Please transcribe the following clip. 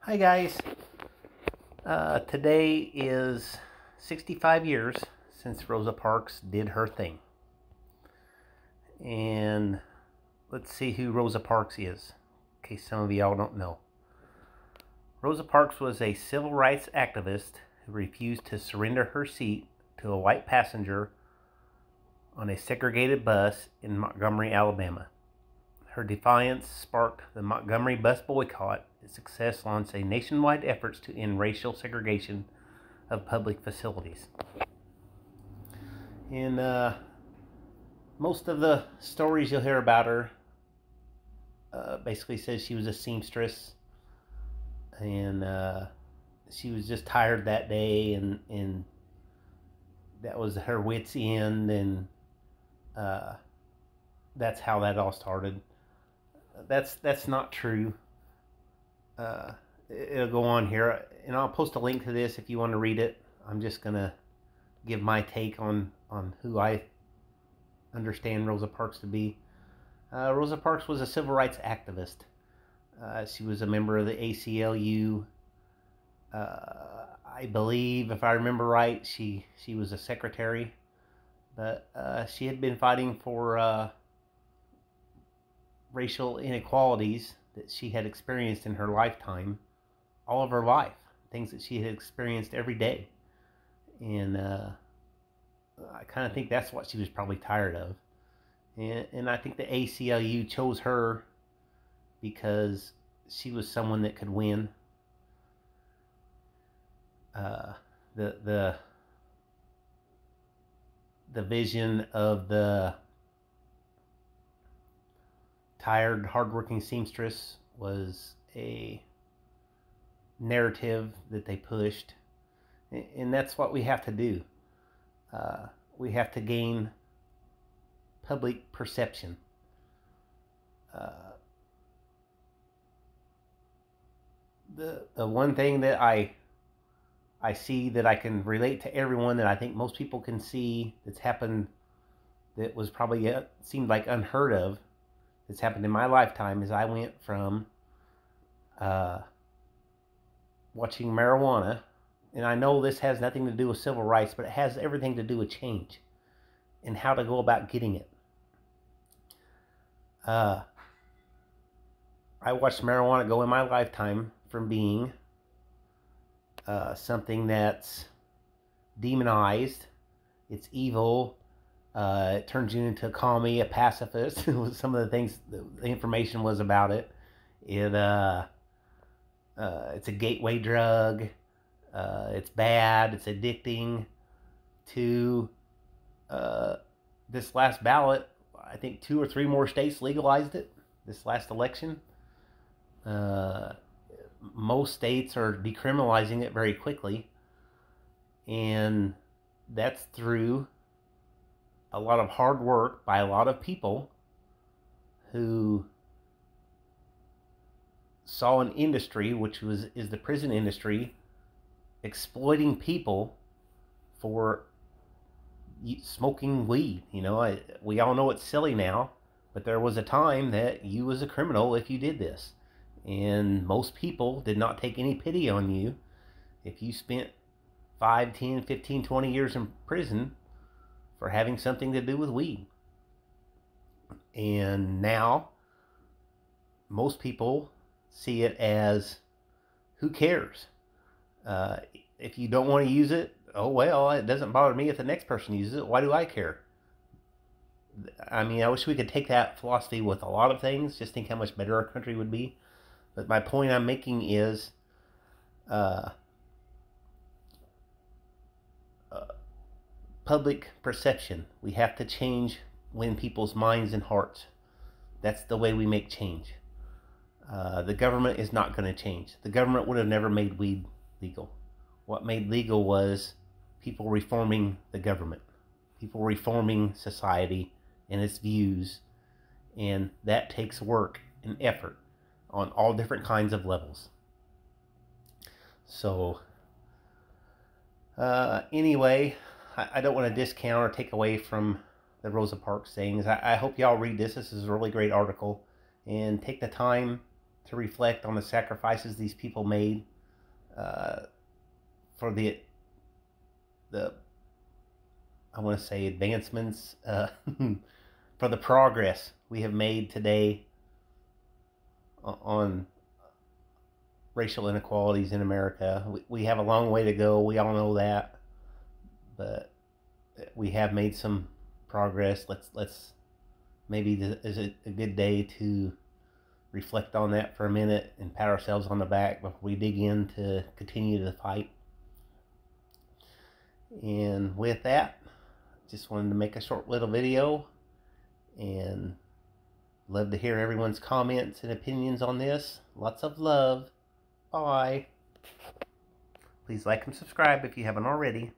Hi guys. Today is 65 years since Rosa Parks did her thing. And let's see who Rosa Parks is, in case some of y'all don't know. Rosa Parks was a civil rights activist who refused to surrender her seat to a white passenger on a segregated bus in Montgomery, Alabama. Her defiance sparked the Montgomery bus boycott. Its success launched a nationwide efforts to end racial segregation of public facilities. In most of the stories you'll hear about her, basically says she was a seamstress, and she was just tired that day, and that was her wit's end, and that's how that all started. That's not true. It'll go on here, and I'll post a link to this if you want to read it. I'm just gonna give my take on who I understand Rosa Parks to be. Rosa Parks was a civil rights activist. She was a member of the ACLU. I believe, if I remember right, she was a secretary, but she had been fighting for racial inequalities that she had experienced in her lifetime, all of her life, things that she had experienced every day. And I kind of think that's what she was probably tired of. And I think the ACLU chose her because she was someone that could win. The vision of the tired, hardworking seamstress was a narrative that they pushed, and that's what we have to do. We have to gain public perception. The one thing that I see that I can relate to everyone, that I think most people can see, that's happened, that was probably seemed like unheard of, that's happened in my lifetime, is I went from watching marijuana, and I know this has nothing to do with civil rights, but it has everything to do with change and how to go about getting it. I watched marijuana go in my lifetime from being something that's demonized, it's evil, it turns you into a commie, a pacifist. Some of the things, the information was about it. It's a gateway drug. It's bad. It's addicting. To this last ballot, I think 2 or 3 more states legalized it. This last election, most states are decriminalizing it very quickly, and that's through a lot of hard work by a lot of people who saw an industry, which is the prison industry, exploiting people for smoking weed. We all know it's silly now, but there was a time that you was a criminal if you did this, and most people did not take any pity on you if you spent 5, 10, 15, 20 years in prison for having something to do with weed. And now most people see it as, who cares? If you don't want to use it, oh well, it doesn't bother me if the next person uses it. Why do I care? I mean, I wish we could take that philosophy with a lot of things. Just think how much better our country would be. But my point I'm making is public perception. We have to win people's minds and hearts. That's the way we make change. The government is not going to change. The government would have never made weed legal. What made legal was people reforming the government, people reforming society and its views, and that takes work and effort on all different kinds of levels. So anyway, I don't want to discount or take away from the Rosa Parks things. I hope y'all read this. This is a really great article, and take the time to reflect on the sacrifices these people made for the I want to say advancements, for the progress we have made today on racial inequalities in America. We have a long way to go. We all know that, but we have made some progress. Let's maybe this is a good day to reflect on that for a minute and pat ourselves on the back before we dig in to continue the fight. And with that, just wanted to make a short little video, and love to hear everyone's comments and opinions on this. Lots of love. Bye. Please like and subscribe if you haven't already.